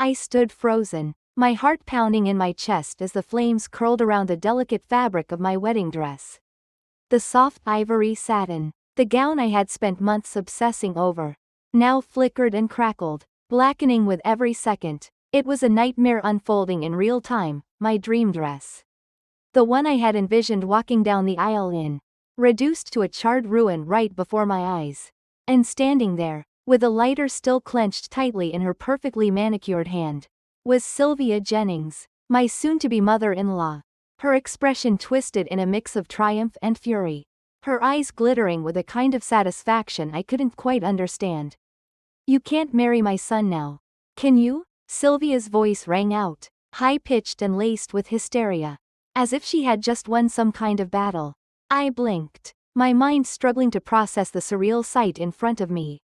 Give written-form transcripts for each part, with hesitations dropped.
I stood frozen, my heart pounding in my chest as the flames curled around the delicate fabric of my wedding dress. The soft ivory satin, the gown I had spent months obsessing over, now flickered and crackled, blackening with every second. It was a nightmare unfolding in real time, my dream dress. The one I had envisioned walking down the aisle in, reduced to a charred ruin right before my eyes. And standing there, with the lighter still clenched tightly in her perfectly manicured hand, was Sylvia Jennings, my soon-to-be mother-in-law. Her expression twisted in a mix of triumph and fury, her eyes glittering with a kind of satisfaction I couldn't quite understand. "You can't marry my son now. Can you?" Sylvia's voice rang out, high-pitched and laced with hysteria, as if she had just won some kind of battle. I blinked, my mind struggling to process the surreal sight in front of me.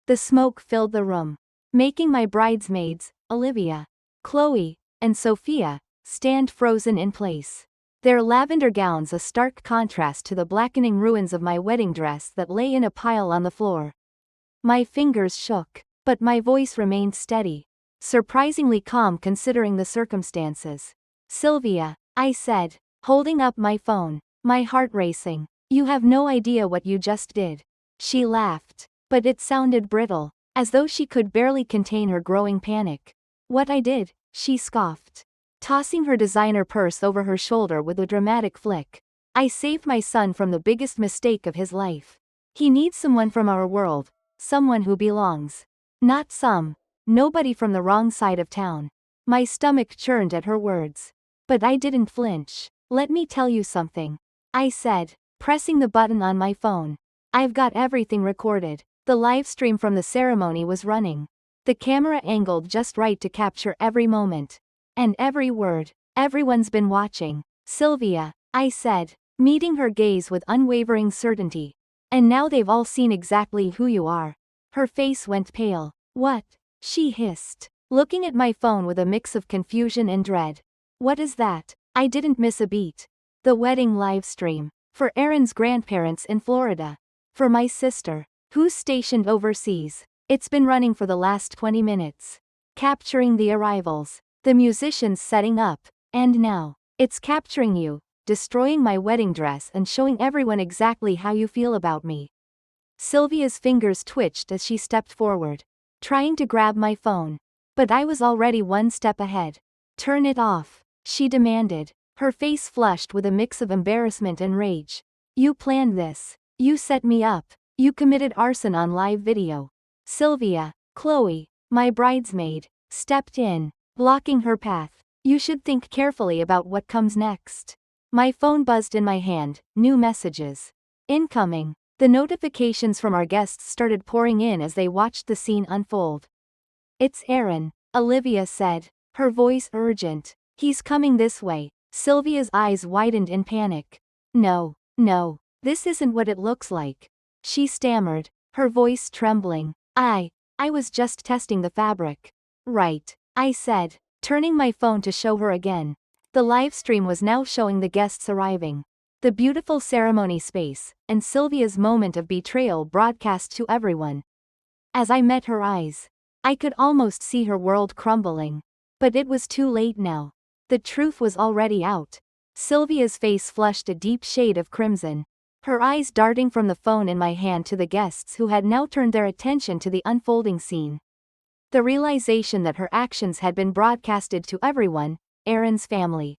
The smoke filled the room, making my bridesmaids, Olivia, Chloe, and Sophia, stand frozen in place, their lavender gowns a stark contrast to the blackening ruins of my wedding dress that lay in a pile on the floor. My fingers shook, but my voice remained steady, surprisingly calm considering the circumstances. "Sylvia," I said, holding up my phone, my heart racing, "you have no idea what you just did." She laughed, but it sounded brittle, as though she could barely contain her growing panic. "What I did?" she scoffed, tossing her designer purse over her shoulder with a dramatic flick. "I saved my son from the biggest mistake of his life. He needs someone from our world, someone who belongs. Not nobody from the wrong side of town." My stomach churned at her words. But I didn't flinch. "Let me tell you something," I said, pressing the button on my phone. "I've got everything recorded." The live stream from the ceremony was running, the camera angled just right to capture every moment. And every word. "Everyone's been watching, Sylvia," I said, meeting her gaze with unwavering certainty. "And now they've all seen exactly who you are." Her face went pale. "What?" she hissed, looking at my phone with a mix of confusion and dread. "What is that?" I didn't miss a beat. "The wedding live stream. For Aaron's grandparents in Florida. For my sister, who's stationed overseas. It's been running for the last 20 minutes. Capturing the arrivals, the musicians setting up, and now, it's capturing you, destroying my wedding dress and showing everyone exactly how you feel about me." Sylvia's fingers twitched as she stepped forward, trying to grab my phone. But I was already one step ahead. "Turn it off," she demanded, her face flushed with a mix of embarrassment and rage. "You planned this. You set me up. You committed arson on live video." Sylvia, Chloe, my bridesmaid, stepped in, blocking her path. "You should think carefully about what comes next." My phone buzzed in my hand, new messages. Incoming. The notifications from our guests started pouring in as they watched the scene unfold. "It's Aaron," Olivia said, her voice urgent. "He's coming this way." Sylvia's eyes widened in panic. No, this isn't what it looks like," she stammered, her voice trembling. I was just testing the fabric." "Right," I said, turning my phone to show her again. The live stream was now showing the guests arriving, the beautiful ceremony space, and Sylvia's moment of betrayal broadcast to everyone. As I met her eyes, I could almost see her world crumbling. But it was too late now. The truth was already out. Sylvia's face flushed a deep shade of crimson, her eyes darting from the phone in my hand to the guests who had now turned their attention to the unfolding scene. The realization that her actions had been broadcasted to everyone, Aaron's family,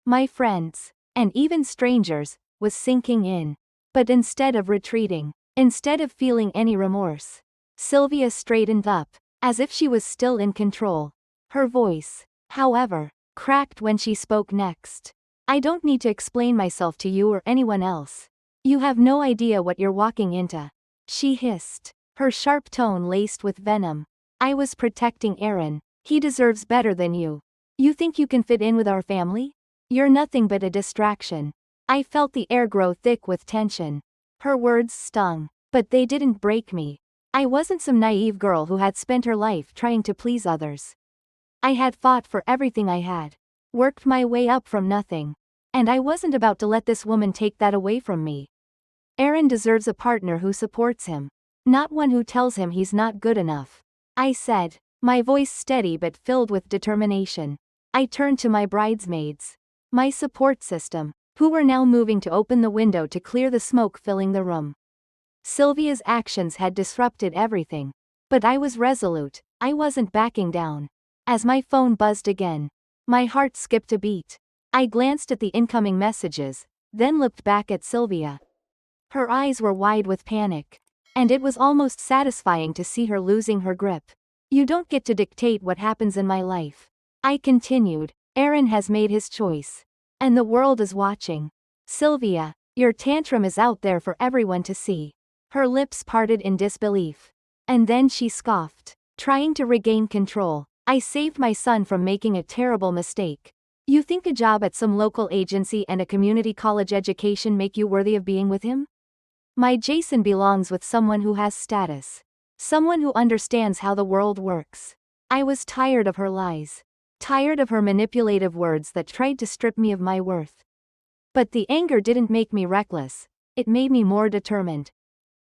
my friends, and even strangers, was sinking in. But instead of retreating, instead of feeling any remorse, Sylvia straightened up, as if she was still in control. Her voice, however, cracked when she spoke next. "I don't need to explain myself to you or anyone else. You have no idea what you're walking into," she hissed, her sharp tone laced with venom. "I was protecting Aaron. He deserves better than you. You think you can fit in with our family? You're nothing but a distraction." I felt the air grow thick with tension. Her words stung, but they didn't break me. I wasn't some naive girl who had spent her life trying to please others. I had fought for everything I had, worked my way up from nothing, and I wasn't about to let this woman take that away from me. Aaron deserves a partner who supports him, not one who tells him he's not good enough, I said, my voice steady but filled with determination. I turned to my bridesmaids, my support system, who were now moving to open the window to clear the smoke filling the room. Sylvia's actions had disrupted everything. But I was resolute, I wasn't backing down. As my phone buzzed again, my heart skipped a beat. I glanced at the incoming messages, then looked back at Sylvia. Her eyes were wide with panic. And it was almost satisfying to see her losing her grip. You don't get to dictate what happens in my life. I continued. Aaron has made his choice. And the world is watching. Sylvia, your tantrum is out there for everyone to see. Her lips parted in disbelief. And then she scoffed. Trying to regain control, I saved my son from making a terrible mistake. You think a job at some local agency and a community college education make you worthy of being with him? My Jason belongs with someone who has status. Someone who understands how the world works. I was tired of her lies. Tired of her manipulative words that tried to strip me of my worth. But the anger didn't make me reckless. It made me more determined.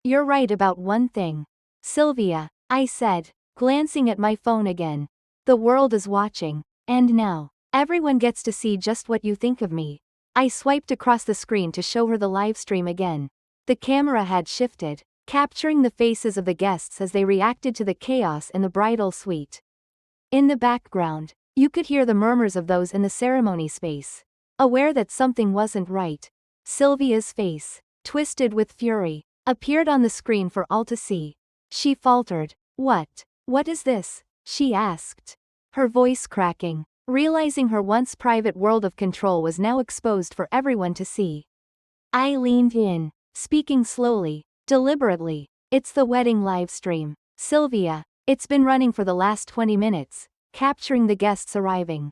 You're right about one thing, Sylvia, I said, glancing at my phone again. The world is watching. And now, everyone gets to see just what you think of me. I swiped across the screen to show her the live stream again. The camera had shifted, capturing the faces of the guests as they reacted to the chaos in the bridal suite. In the background, you could hear the murmurs of those in the ceremony space, aware that something wasn't right. Sylvia's face, twisted with fury, appeared on the screen for all to see. She faltered. What is this? She asked, her voice cracking, realizing her once private world of control was now exposed for everyone to see. I leaned in, speaking slowly, deliberately. It's the wedding live stream, Sylvia. It's been running for the last 20 minutes, capturing the guests arriving,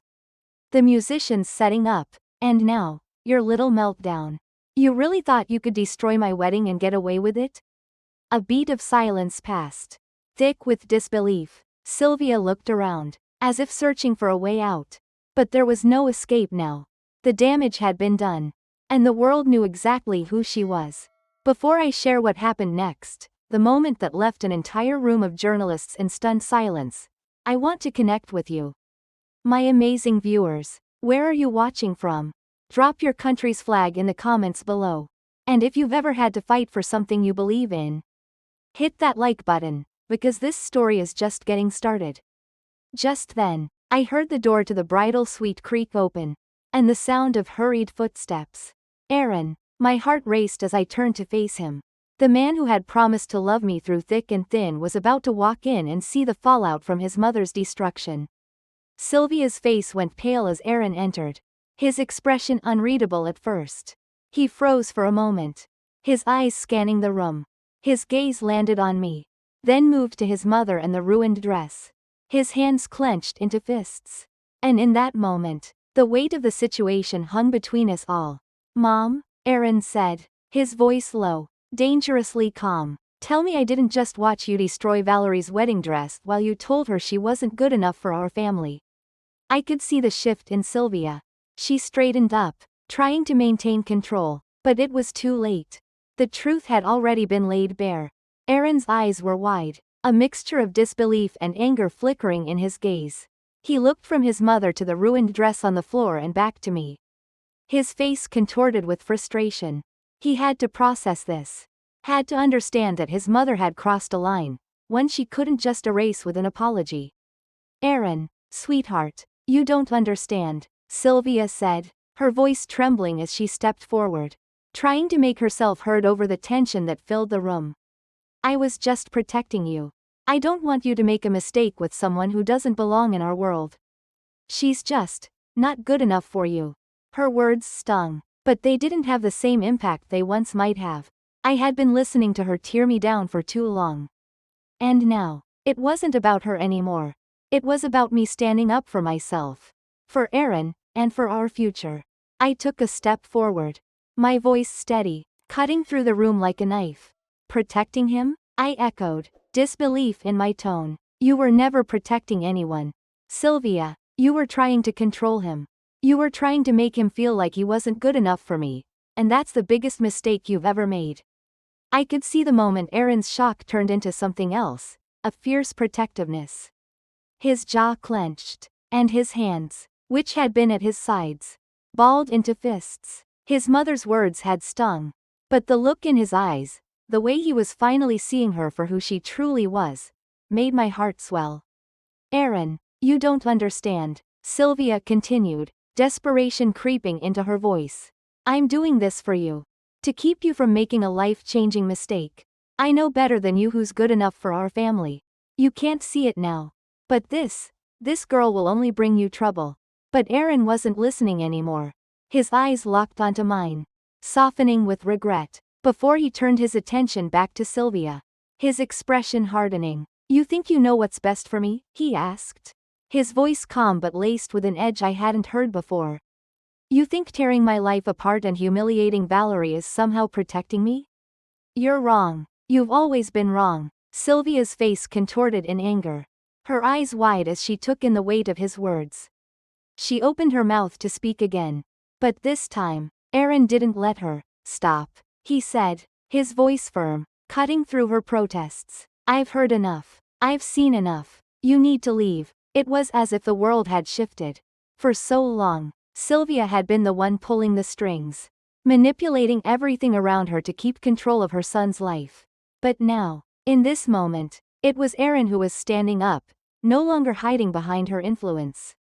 the musicians setting up, and now, your little meltdown. You really thought you could destroy my wedding and get away with it? A beat of silence passed. Thick with disbelief, Sylvia looked around, as if searching for a way out. But there was no escape now. The damage had been done. And the world knew exactly who she was. Before I share what happened next, the moment that left an entire room of journalists in stunned silence, I want to connect with you. My amazing viewers, where are you watching from? Drop your country's flag in the comments below. And if you've ever had to fight for something you believe in, hit that like button, because this story is just getting started. Just then, I heard the door to the bridal suite creak open, and the sound of hurried footsteps. Aaron, my heart raced as I turned to face him. The man who had promised to love me through thick and thin was about to walk in and see the fallout from his mother's destruction. Sylvia's face went pale as Aaron entered, his expression unreadable at first. He froze for a moment, his eyes scanning the room. His gaze landed on me, then moved to his mother and the ruined dress. His hands clenched into fists. And in that moment, the weight of the situation hung between us all. Mom, Aaron said, his voice low, dangerously calm. Tell me I didn't just watch you destroy Valerie's wedding dress while you told her she wasn't good enough for our family. I could see the shift in Sylvia. She straightened up, trying to maintain control, but it was too late. The truth had already been laid bare. Aaron's eyes were wide, a mixture of disbelief and anger flickering in his gaze. He looked from his mother to the ruined dress on the floor and back to me. His face contorted with frustration. He had to process this. Had to understand that his mother had crossed a line, one she couldn't just erase with an apology. Aaron, sweetheart, you don't understand, Sylvia said, her voice trembling as she stepped forward, trying to make herself heard over the tension that filled the room. I was just protecting you. I don't want you to make a mistake with someone who doesn't belong in our world. She's just not good enough for you. Her words stung, but they didn't have the same impact they once might have. I had been listening to her tear me down for too long. And now, it wasn't about her anymore. It was about me standing up for myself, for Aaron, and for our future. I took a step forward, my voice steady, cutting through the room like a knife. Protecting him? I echoed, disbelief in my tone. You were never protecting anyone. Sylvia, you were trying to control him. You were trying to make him feel like he wasn't good enough for me, and that's the biggest mistake you've ever made. I could see the moment Aaron's shock turned into something else, a fierce protectiveness. His jaw clenched, and his hands, which had been at his sides, balled into fists. His mother's words had stung, but the look in his eyes, the way he was finally seeing her for who she truly was, made my heart swell. Aaron, you don't understand, Sylvia continued, desperation creeping into her voice. I'm doing this for you. To keep you from making a life-changing mistake. I know better than you who's good enough for our family. You can't see it now. But this girl will only bring you trouble. But Aaron wasn't listening anymore. His eyes locked onto mine, softening with regret, before he turned his attention back to Sylvia. His expression hardening. You think you know what's best for me? He asked. His voice calm but laced with an edge I hadn't heard before. You think tearing my life apart and humiliating Valerie is somehow protecting me? You're wrong. You've always been wrong. Sylvia's face contorted in anger, her eyes wide as she took in the weight of his words. She opened her mouth to speak again, but this time, Aaron didn't let her. Stop, he said, his voice firm, cutting through her protests. I've heard enough. I've seen enough. You need to leave. It was as if the world had shifted. For so long, Sylvia had been the one pulling the strings, manipulating everything around her to keep control of her son's life. But now, in this moment, it was Aaron who was standing up, no longer hiding behind her influence.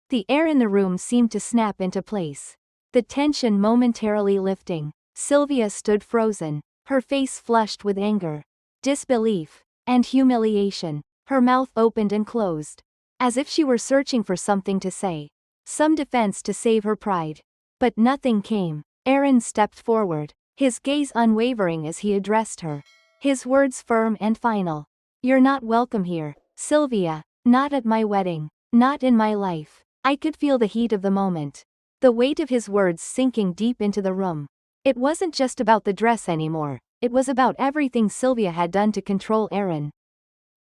The air in the room seemed to snap into place, the tension momentarily lifting. Sylvia stood frozen, her face flushed with anger, disbelief, and humiliation. Her mouth opened and closed, as if she were searching for something to say, some defense to save her pride. But nothing came. Aaron stepped forward, his gaze unwavering as he addressed her, his words firm and final. You're not welcome here, Sylvia, not at my wedding, not in my life. I could feel the heat of the moment, the weight of his words sinking deep into the room. It wasn't just about the dress anymore, it was about everything Sylvia had done to control Aaron.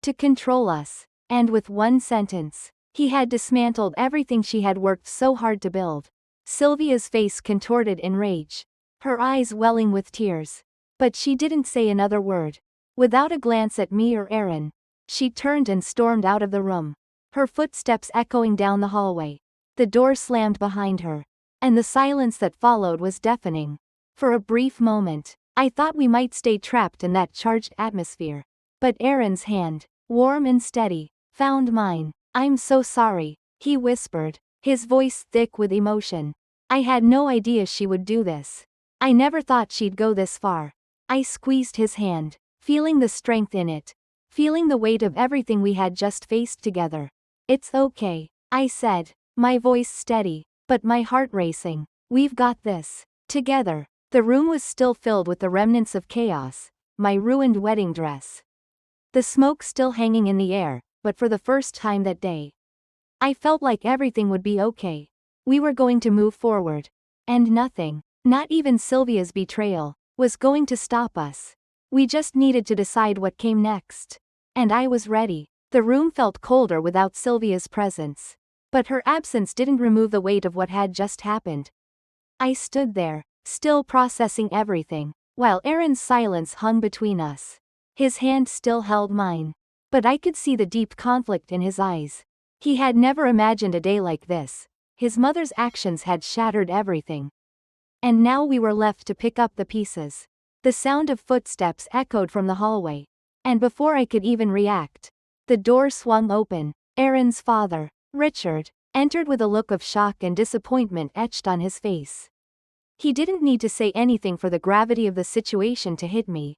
To control us. And with one sentence, he had dismantled everything she had worked so hard to build. Sylvia's face contorted in rage, her eyes welling with tears. But she didn't say another word. Without a glance at me or Aaron, she turned and stormed out of the room, her footsteps echoing down the hallway. The door slammed behind her, and the silence that followed was deafening. For a brief moment, I thought we might stay trapped in that charged atmosphere. But Aaron's hand, warm and steady, found mine. I'm so sorry, he whispered, his voice thick with emotion. I had no idea she would do this. I never thought she'd go this far. I squeezed his hand, feeling the strength in it, feeling the weight of everything we had just faced together. It's okay, I said, my voice steady, but my heart racing. We've got this. Together. The room was still filled with the remnants of chaos, my ruined wedding dress, the smoke still hanging in the air, but for the first time that day, I felt like everything would be okay. We were going to move forward. And nothing, not even Sylvia's betrayal, was going to stop us. We just needed to decide what came next. And I was ready. The room felt colder without Sylvia's presence. But her absence didn't remove the weight of what had just happened. I stood there, still processing everything, while Aaron's silence hung between us. His hand still held mine. But I could see the deep conflict in his eyes. He had never imagined a day like this. His mother's actions had shattered everything. And now we were left to pick up the pieces. The sound of footsteps echoed from the hallway. And before I could even react, the door swung open. Aaron's father, Richard, entered with a look of shock and disappointment etched on his face. He didn't need to say anything for the gravity of the situation to hit me.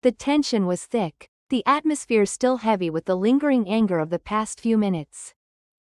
The tension was thick, the atmosphere still heavy with the lingering anger of the past few minutes.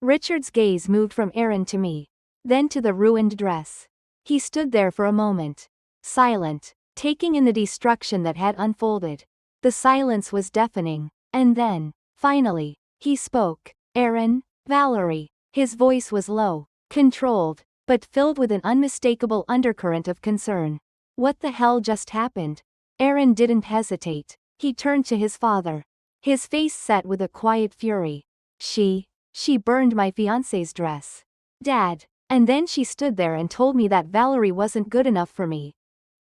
Richard's gaze moved from Aaron to me, then to the ruined dress. He stood there for a moment, silent, taking in the destruction that had unfolded. The silence was deafening, and then, finally, he spoke. Aaron, Valerie. His voice was low, controlled, but filled with an unmistakable undercurrent of concern. What the hell just happened? Aaron didn't hesitate. He turned to his father, his face set with a quiet fury. She burned my fiancé's dress. Dad. And then she stood there and told me that Valerie wasn't good enough for me.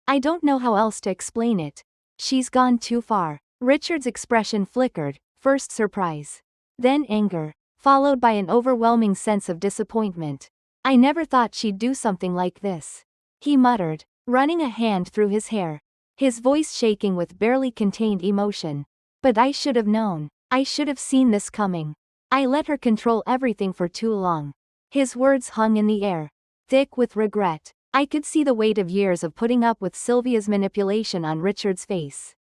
I don't know how else to explain it. She's gone too far. Richard's expression flickered, first surprise, then anger. followed by an overwhelming sense of disappointment. I never thought she'd do something like this, he muttered, running a hand through his hair, his voice shaking with barely contained emotion. But I should have known. I should have seen this coming. I let her control everything for too long. His words hung in the air, thick with regret. I could see the weight of years of putting up with Sylvia's manipulation on Richard's face.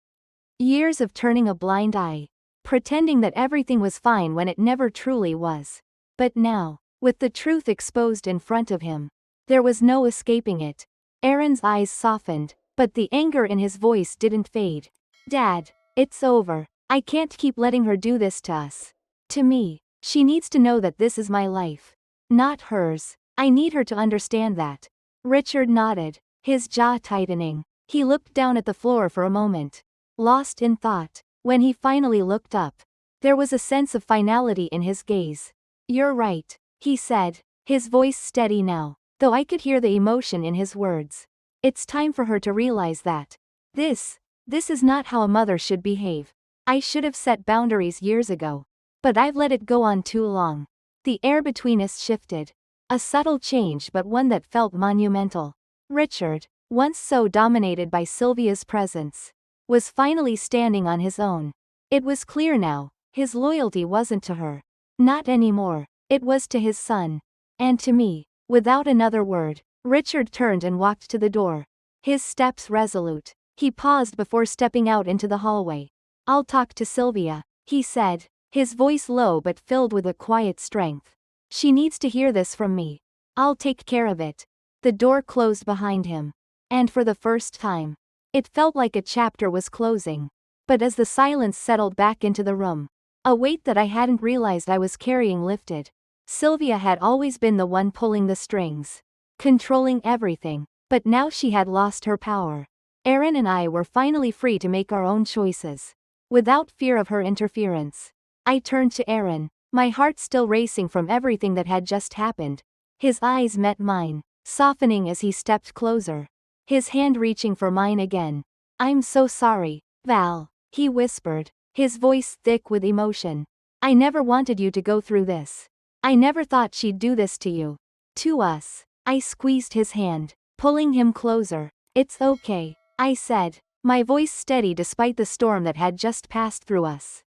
Years of turning a blind eye, pretending that everything was fine when it never truly was. But now, with the truth exposed in front of him, there was no escaping it. Aaron's eyes softened, but the anger in his voice didn't fade. Dad, it's over. I can't keep letting her do this to us. To me, she needs to know that this is my life, not hers. I need her to understand that. Richard nodded, his jaw tightening. He looked down at the floor for a moment, lost in thought. When he finally looked up, there was a sense of finality in his gaze. You're right, he said, his voice steady now, though I could hear the emotion in his words. It's time for her to realize that this is not how a mother should behave. I should have set boundaries years ago, but I've let it go on too long. The air between us shifted. A subtle change, but one that felt monumental. Richard, once so dominated by Sylvia's presence, was finally standing on his own. It was clear now, his loyalty wasn't to her. Not anymore. It was to his son. And to me. Without another word, Richard turned and walked to the door. His steps resolute. He paused before stepping out into the hallway. I'll talk to Sylvia, he said, his voice low but filled with a quiet strength. She needs to hear this from me. I'll take care of it. The door closed behind him. And for the first time, it felt like a chapter was closing. But as the silence settled back into the room, a weight that I hadn't realized I was carrying lifted. Sylvia had always been the one pulling the strings, controlling everything, but now she had lost her power. Aaron and I were finally free to make our own choices, without fear of her interference. I turned to Aaron, my heart still racing from everything that had just happened. His eyes met mine, softening as he stepped closer, his hand reaching for mine again. I'm so sorry, Val, he whispered, his voice thick with emotion. I never wanted you to go through this. I never thought she'd do this to you. To us. I squeezed his hand, pulling him closer. It's okay, I said, my voice steady despite the storm that had just passed through us.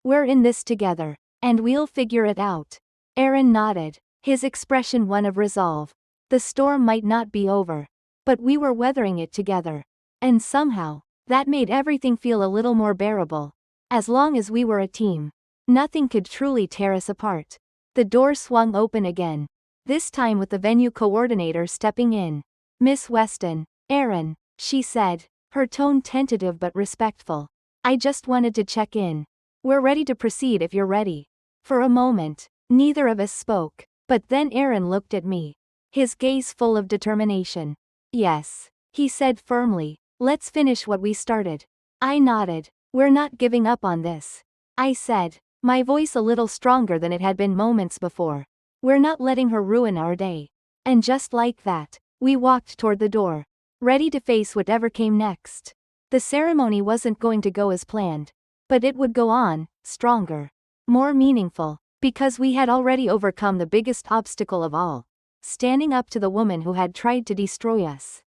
We're in this together, and we'll figure it out. Aaron nodded, his expression one of resolve. The storm might not be over, but we were weathering it together. And somehow, that made everything feel a little more bearable. As long as we were a team, nothing could truly tear us apart. The door swung open again, this time with the venue coordinator stepping in. Miss Weston, Aaron, she said, her tone tentative but respectful. I just wanted to check in. We're ready to proceed if you're ready. For a moment, neither of us spoke, but then Aaron looked at me, his gaze full of determination. Yes, he said firmly, let's finish what we started. I nodded. We're not giving up on this, I said, my voice a little stronger than it had been moments before. We're not letting her ruin our day. And just like that, we walked toward the door, ready to face whatever came next. The ceremony wasn't going to go as planned, but it would go on, stronger, more meaningful, because we had already overcome the biggest obstacle of all, standing up to the woman who had tried to destroy us.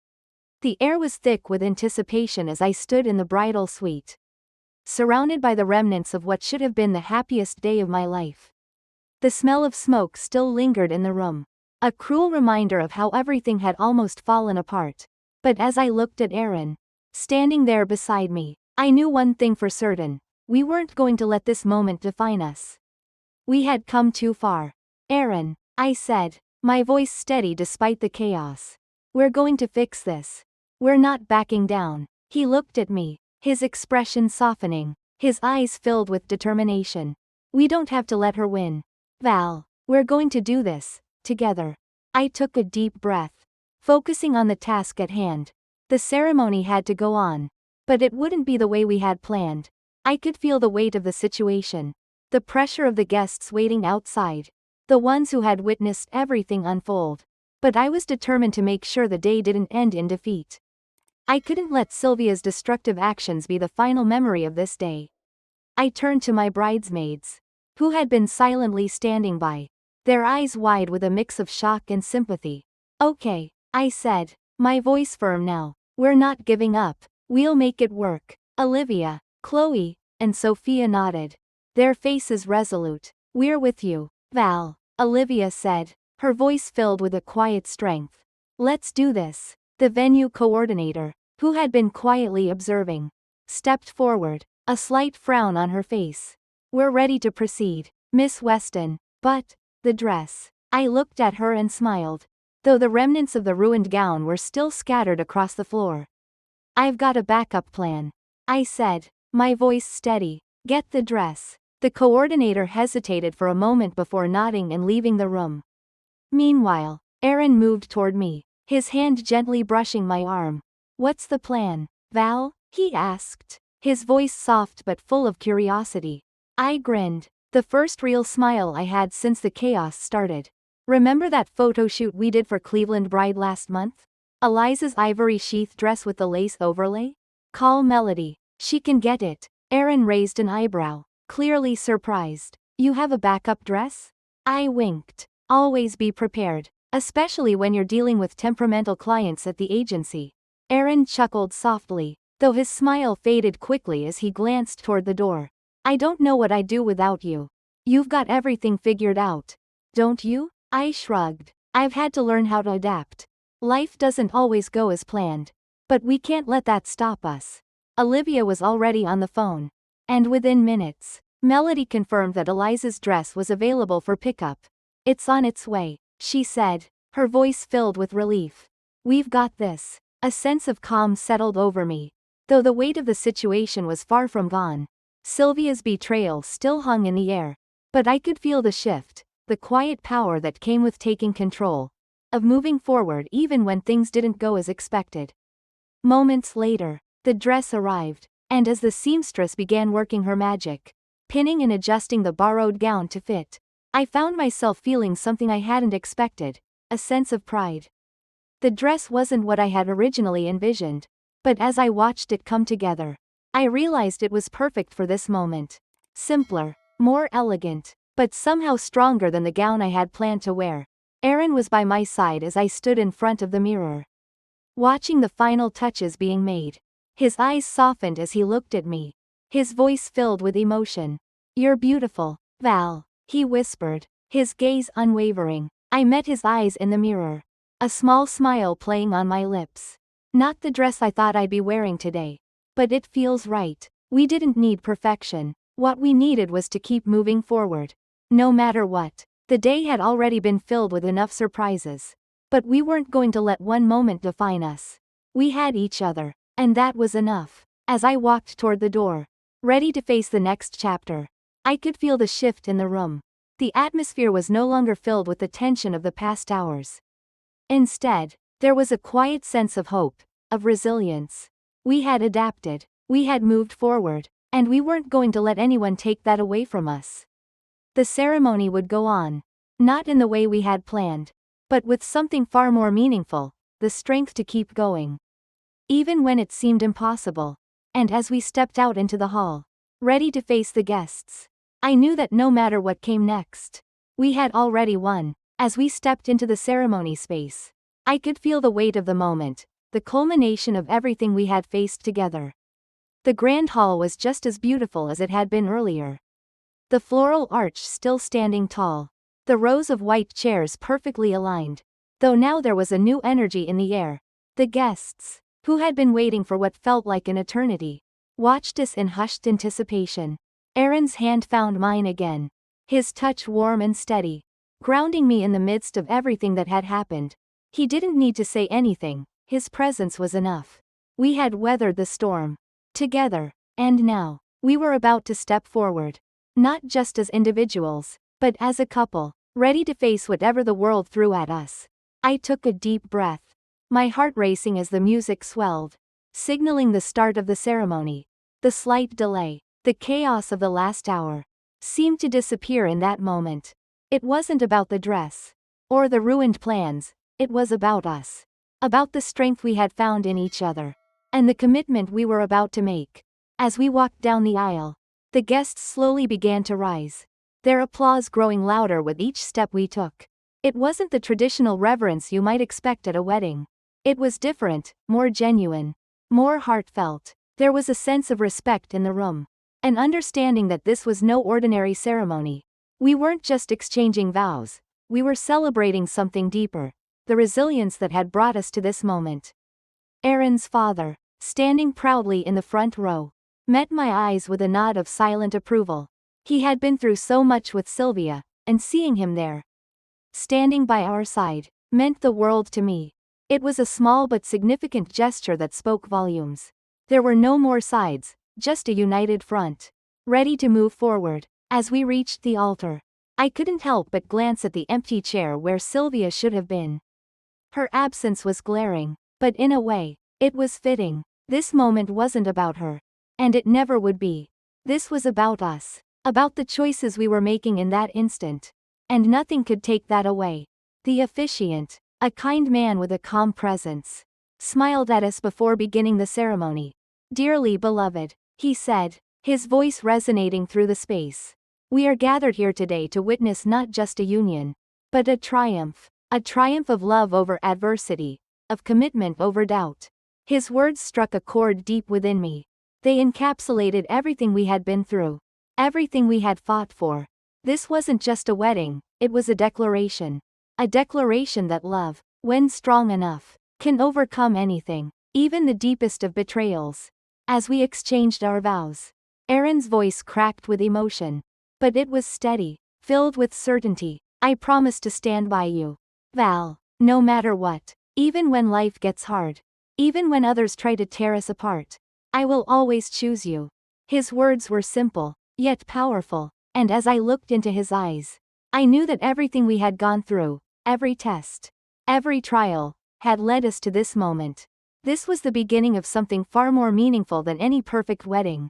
The air was thick with anticipation as I stood in the bridal suite, surrounded by the remnants of what should have been the happiest day of my life. The smell of smoke still lingered in the room, a cruel reminder of how everything had almost fallen apart. But as I looked at Aaron, standing there beside me, I knew one thing for certain: we weren't going to let this moment define us. We had come too far. Aaron, I said, my voice steady despite the chaos. We're going to fix this. We're not backing down. He looked at me, his expression softening, his eyes filled with determination. We don't have to let her win. Val, we're going to do this, together. I took a deep breath, focusing on the task at hand. The ceremony had to go on, but it wouldn't be the way we had planned. I could feel the weight of the situation, the pressure of the guests waiting outside, the ones who had witnessed everything unfold. But I was determined to make sure the day didn't end in defeat. I couldn't let Sylvia's destructive actions be the final memory of this day. I turned to my bridesmaids. who had been silently standing by, their eyes wide with a mix of shock and sympathy. "Okay," I said, my voice firm now. "We're not giving up. We'll make it work." Olivia, Chloe, and Sophia nodded, their faces resolute. "We're with you, Val," Olivia said, her voice filled with a quiet strength. "Let's do this." The venue coordinator, who had been quietly observing, stepped forward, a slight frown on her face. "We're ready to proceed, Miss Weston, but the dress." I looked at her and smiled, though the remnants of the ruined gown were still scattered across the floor. "I've got a backup plan," I said, my voice steady. "Get the dress." The coordinator hesitated for a moment before nodding and leaving the room. Meanwhile, Aaron moved toward me, his hand gently brushing my arm. "What's the plan, Val?" he asked, his voice soft but full of curiosity. I grinned, the first real smile I had since the chaos started. "Remember that photo shoot we did for Cleveland Bride last month? Eliza's ivory sheath dress with the lace overlay? Call Melody. She can get it." Aaron raised an eyebrow, clearly surprised. "You have a backup dress?" I winked. "Always be prepared, especially when you're dealing with temperamental clients at the agency." Aaron chuckled softly, though his smile faded quickly as he glanced toward the door. "I don't know what I'd do without you. You've got everything figured out, don't you?" I shrugged. "I've had to learn how to adapt. Life doesn't always go as planned. But we can't let that stop us." Olivia was already on the phone. And within minutes, Melody confirmed that Eliza's dress was available for pickup. "It's on its way," she said, her voice filled with relief. "We've got this." A sense of calm settled over me, though the weight of the situation was far from gone. Sylvia's betrayal still hung in the air, but I could feel the shift, the quiet power that came with taking control, of moving forward even when things didn't go as expected. Moments later, the dress arrived, and as the seamstress began working her magic, pinning and adjusting the borrowed gown to fit, I found myself feeling something I hadn't expected, a sense of pride. The dress wasn't what I had originally envisioned, but as I watched it come together, I realized it was perfect for this moment. Simpler, more elegant, but somehow stronger than the gown I had planned to wear. Aaron was by my side as I stood in front of the mirror, watching the final touches being made. His eyes softened as he looked at me, his voice filled with emotion. "You're beautiful, Val," he whispered, his gaze unwavering. I met his eyes in the mirror, a small smile playing on my lips. "Not the dress I thought I'd be wearing today, but it feels right." We didn't need perfection. What we needed was to keep moving forward, no matter what. The day had already been filled with enough surprises, but we weren't going to let one moment define us. We had each other, and that was enough. As I walked toward the door, ready to face the next chapter, I could feel the shift in the room. The atmosphere was no longer filled with the tension of the past hours. Instead, there was a quiet sense of hope, of resilience. We had adapted, we had moved forward, and we weren't going to let anyone take that away from us. The ceremony would go on, not in the way we had planned, but with something far more meaningful, the strength to keep going, even when it seemed impossible. And as we stepped out into the hall, ready to face the guests, I knew that no matter what came next, we had already won. As we stepped into the ceremony space, I could feel the weight of the moment, the culmination of everything we had faced together. The grand hall was just as beautiful as it had been earlier. The floral arch still standing tall, the rows of white chairs perfectly aligned, though now there was a new energy in the air. The guests, who had been waiting for what felt like an eternity, watched us in hushed anticipation. Aaron's hand found mine again, his touch warm and steady, grounding me in the midst of everything that had happened. He didn't need to say anything, his presence was enough. We had weathered the storm together, and now, we were about to step forward. Not just as individuals, but as a couple, ready to face whatever the world threw at us. I took a deep breath, my heart racing as the music swelled, signaling the start of the ceremony. The slight delay, the chaos of the last hour, seemed to disappear in that moment. It wasn't about the dress, or the ruined plans, it was about us. About the strength we had found in each other, and the commitment we were about to make. As we walked down the aisle, the guests slowly began to rise, their applause growing louder with each step we took. It wasn't the traditional reverence you might expect at a wedding. It was different, more genuine, more heartfelt. There was a sense of respect in the room, an understanding that this was no ordinary ceremony. We weren't just exchanging vows, we were celebrating something deeper, the resilience that had brought us to this moment. Aaron's father, standing proudly in the front row, met my eyes with a nod of silent approval. He had been through so much with Sylvia, and seeing him there, standing by our side, meant the world to me. It was a small but significant gesture that spoke volumes. There were no more sides, just a united front, ready to move forward. As we reached the altar, I couldn't help but glance at the empty chair where Sylvia should have been. Her absence was glaring, but in a way, it was fitting. This moment wasn't about her. And it never would be. This was about us. About the choices we were making in that instant. And nothing could take that away. The officiant, a kind man with a calm presence, smiled at us before beginning the ceremony. "Dearly beloved," he said, his voice resonating through the space. "We are gathered here today to witness not just a union, but a triumph of love over adversity, of commitment over doubt." His words struck a chord deep within me. They encapsulated everything we had been through, everything we had fought for. This wasn't just a wedding, it was a declaration. A declaration that love, when strong enough, can overcome anything, even the deepest of betrayals. As we exchanged our vows, Aaron's voice cracked with emotion. But it was steady, filled with certainty. "I promise to stand by you, Val, no matter what. Even when life gets hard. Even when others try to tear us apart. I will always choose you." His words were simple, yet powerful, and as I looked into his eyes, I knew that everything we had gone through, every test, every trial, had led us to this moment. This was the beginning of something far more meaningful than any perfect wedding.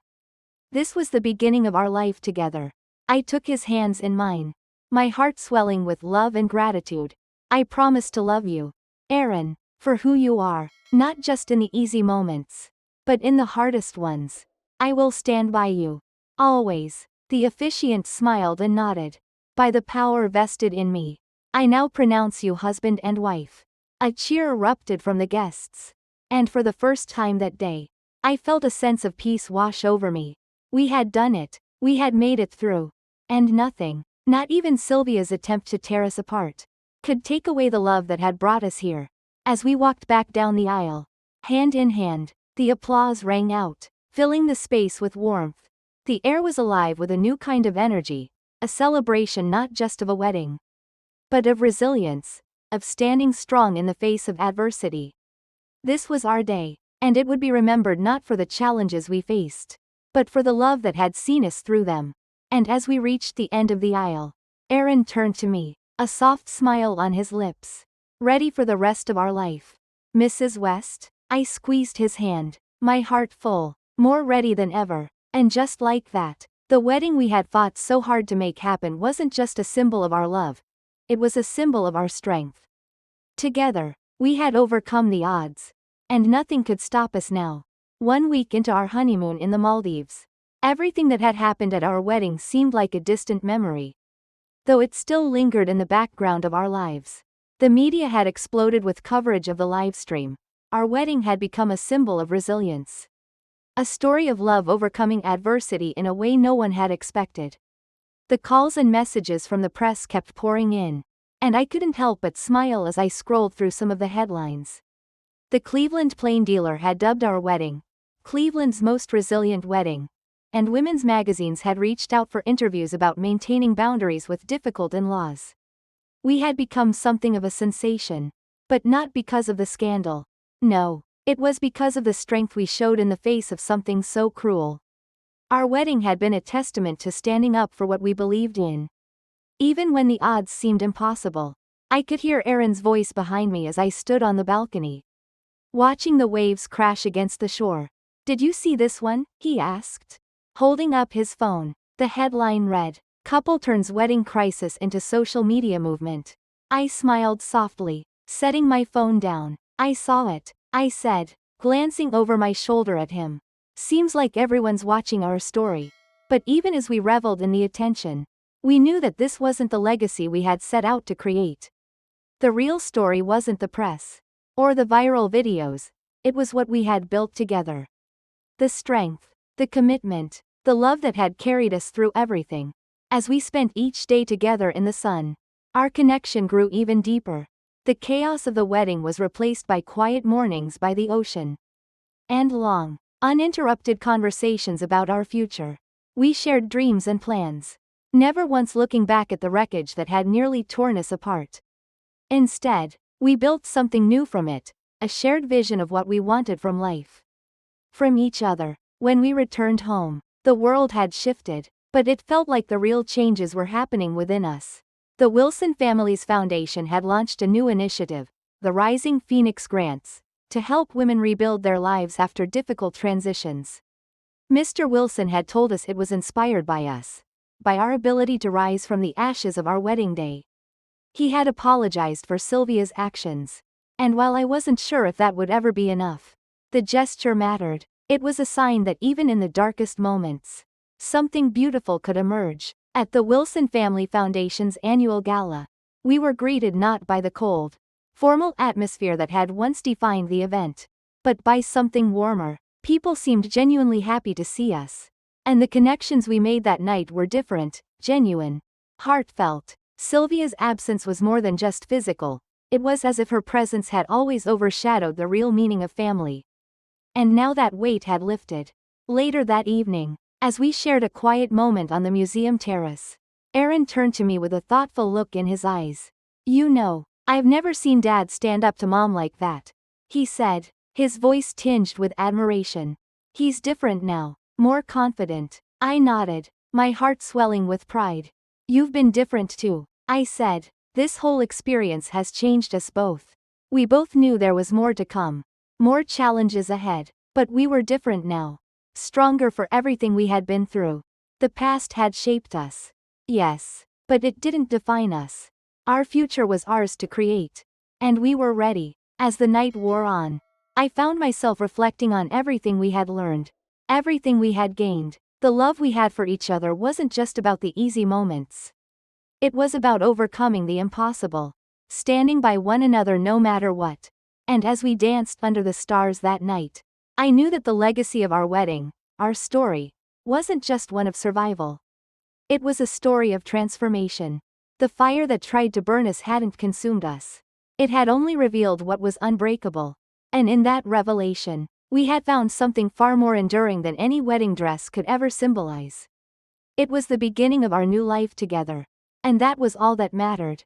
This was the beginning of our life together. I took his hands in mine, my heart swelling with love and gratitude. "I promise to love you, Aaron, for who you are, not just in the easy moments, but in the hardest ones. I will stand by you, always." The officiant smiled and nodded. "By the power vested in me, I now pronounce you husband and wife." A cheer erupted from the guests. And for the first time that day, I felt a sense of peace wash over me. We had done it. We had made it through. And nothing, not even Sylvia's attempt to tear us apart, could take away the love that had brought us here. As we walked back down the aisle, hand in hand, the applause rang out, filling the space with warmth. The air was alive with a new kind of energy, a celebration not just of a wedding, but of resilience, of standing strong in the face of adversity. This was our day, and it would be remembered not for the challenges we faced, but for the love that had seen us through them. And as we reached the end of the aisle, Aaron turned to me, a soft smile on his lips. "Ready for the rest of our life, Mrs. West?" I squeezed his hand, my heart full, more ready than ever. And just like that, the wedding we had fought so hard to make happen wasn't just a symbol of our love, it was a symbol of our strength. Together, we had overcome the odds, and nothing could stop us now. 1 week into our honeymoon in the Maldives, everything that had happened at our wedding seemed like a distant memory, though it still lingered in the background of our lives. The media had exploded with coverage of the live stream. Our wedding had become a symbol of resilience. A story of love overcoming adversity in a way no one had expected. The calls and messages from the press kept pouring in, and I couldn't help but smile as I scrolled through some of the headlines. The Cleveland Plain Dealer had dubbed our wedding Cleveland's most resilient wedding, and women's magazines had reached out for interviews about maintaining boundaries with difficult in-laws. We had become something of a sensation, but not because of the scandal. No, it was because of the strength we showed in the face of something so cruel. Our wedding had been a testament to standing up for what we believed in. Even when the odds seemed impossible, I could hear Aaron's voice behind me as I stood on the balcony, watching the waves crash against the shore. "Did you see this one?" he asked, holding up his phone. The headline read, "Couple turns wedding crisis into social media movement." I smiled softly, setting my phone down. "I saw it," I said, glancing over my shoulder at him. "Seems like everyone's watching our story." But even as we reveled in the attention, We knew that this wasn't the legacy we had set out to create. The real story wasn't the press or the viral videos, it was what we had built together. The strength, the commitment, the love that had carried us through everything. As we spent each day together in the sun, our connection grew even deeper. The chaos of the wedding was replaced by quiet mornings by the ocean. And long, uninterrupted conversations about our future. We shared dreams and plans, never once looking back at the wreckage that had nearly torn us apart. Instead, we built something new from it, a shared vision of what we wanted from life. From each other. When we returned home, the world had shifted, but it felt like the real changes were happening within us. The Wilson Families Foundation had launched a new initiative, the Rising Phoenix Grants, to help women rebuild their lives after difficult transitions. Mr. Wilson had told us it was inspired by us, by our ability to rise from the ashes of our wedding day. He had apologized for Sylvia's actions, and while I wasn't sure if that would ever be enough, the gesture mattered. It was a sign that even in the darkest moments, something beautiful could emerge. At the Wilson Family Foundation's annual gala, we were greeted not by the cold, formal atmosphere that had once defined the event, but by something warmer. People seemed genuinely happy to see us. And the connections we made that night were different, genuine, heartfelt. Sylvia's absence was more than just physical, it was as if her presence had always overshadowed the real meaning of family. And now that weight had lifted. Later that evening, as we shared a quiet moment on the museum terrace, Aaron turned to me with a thoughtful look in his eyes. "You know, I've never seen Dad stand up to Mom like that," he said, his voice tinged with admiration. "He's different now, more confident." I nodded, my heart swelling with pride. "You've been different too," I said. "This whole experience has changed us both." We both knew there was more to come, more challenges ahead, but we were different now. Stronger for everything we had been through. The past had shaped us. Yes, but it didn't define us. Our future was ours to create. And we were ready. As the night wore on, I found myself reflecting on everything we had learned, everything we had gained. The love we had for each other wasn't just about the easy moments. It was about overcoming the impossible, standing by one another no matter what. And as we danced under the stars that night, I knew that the legacy of our wedding, our story, wasn't just one of survival. It was a story of transformation. The fire that tried to burn us hadn't consumed us. It had only revealed what was unbreakable. And in that revelation, we had found something far more enduring than any wedding dress could ever symbolize. It was the beginning of our new life together. And that was all that mattered.